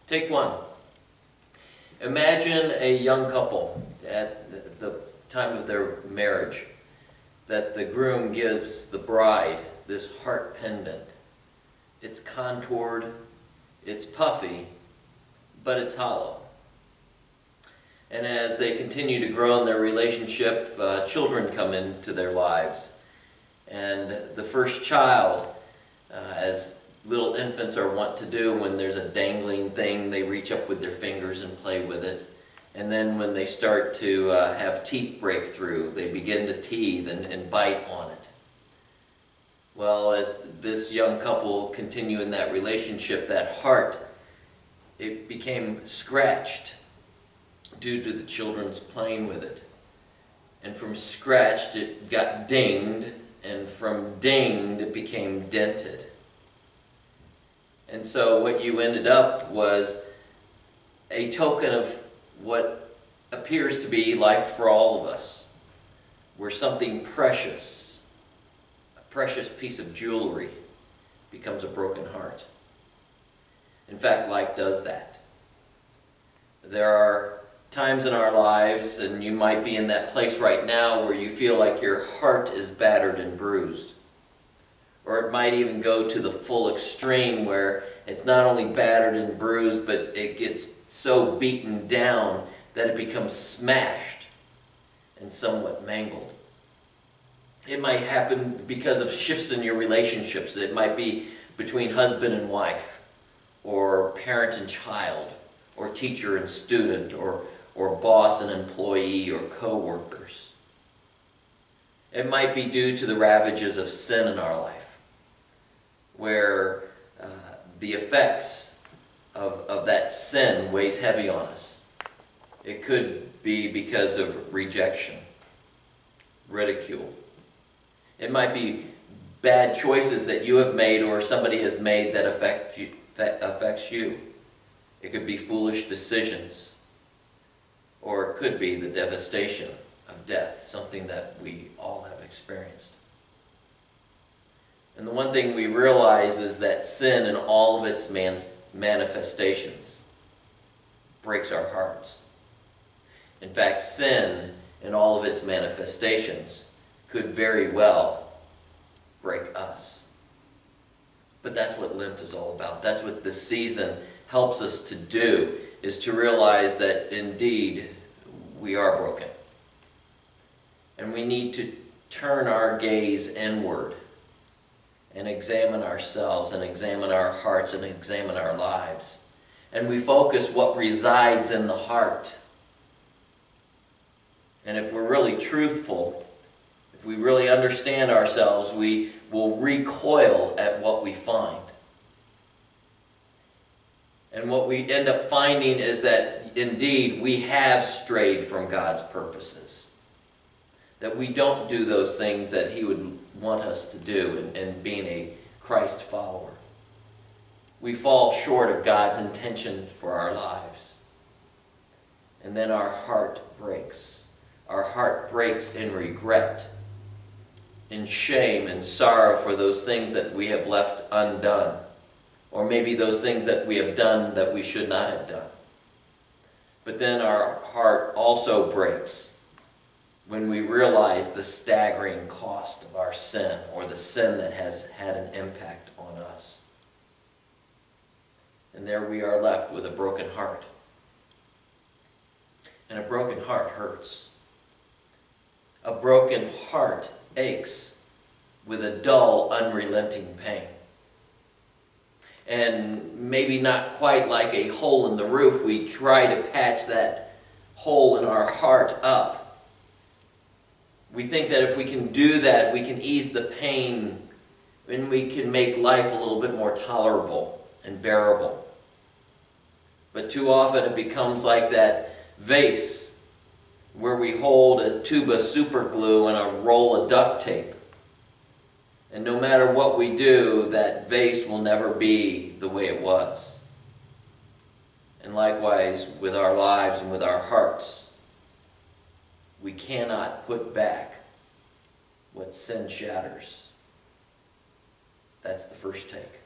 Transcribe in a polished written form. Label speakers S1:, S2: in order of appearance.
S1: Take one. Imagine a young couple at the time of their marriage, that the groom gives the bride this heart pendant. It's contoured, it's puffy, but it's hollow. And as they continue to grow in their relationship, children come into their lives. And the first child, as little infants are wont to do, when there's a dangling thing, they reach up with their fingers and play with it. And then when they start to have teeth break through, they begin to teethe and bite on it. Well, as this young couple continue in that relationship, that heart, it became scratched due to the children's playing with it. And from scratched, it got dinged, and from dinged, it became dented. And so what you ended up was a token of what appears to be life for all of us, where something precious, a precious piece of jewelry, becomes a broken heart. In fact, life does that. There are times in our lives, and you might be in that place right now, where you feel like your heart is battered and bruised. Or it might even go to the full extreme where it's not only battered and bruised, but it gets so beaten down that it becomes smashed and somewhat mangled. It might happen because of shifts in your relationships. It might be between husband and wife, or parent and child, or teacher and student, or boss and employee, or co-workers. It might be due to the ravages of sin in our life, where the effects of that sin weighs heavy on us. It could be because of rejection, ridicule. It might be bad choices that you have made or somebody has made that affects you. It could be foolish decisions, or it could be the devastation of death, something that we all have experienced. And the one thing we realize is that sin in all of its manifestations breaks our hearts. In fact, sin in all of its manifestations could very well break us. But that's what Lent is all about. That's what this season helps us to do, is to realize that indeed we are broken. And we need to turn our gaze inward and examine ourselves and examine our hearts and examine our lives. And we focus what resides in the heart. And if we're really truthful, if we really understand ourselves, we will recoil at what we find. And what we end up finding is that indeed we have strayed from God's purposes. That we don't do those things that He would want us to do in being a Christ follower. We fall short of God's intention for our lives. And then our heart breaks. Our heart breaks in regret, in shame and sorrow for those things that we have left undone. Or maybe those things that we have done that we should not have done. But then our heart also breaks when we realize the staggering cost of our sin, or the sin that has had an impact on us. And there we are left with a broken heart. And a broken heart hurts. A broken heart aches with a dull, unrelenting pain. And maybe not quite like a hole in the roof, we try to patch that hole in our heart up. We think that if we can do that, we can ease the pain, and we can make life a little bit more tolerable and bearable. But too often it becomes like that vase where we hold a tube of super glue and a roll of duct tape. And no matter what we do, that vase will never be the way it was. And likewise with our lives and with our hearts. We cannot put back what sin shatters. That's the first take.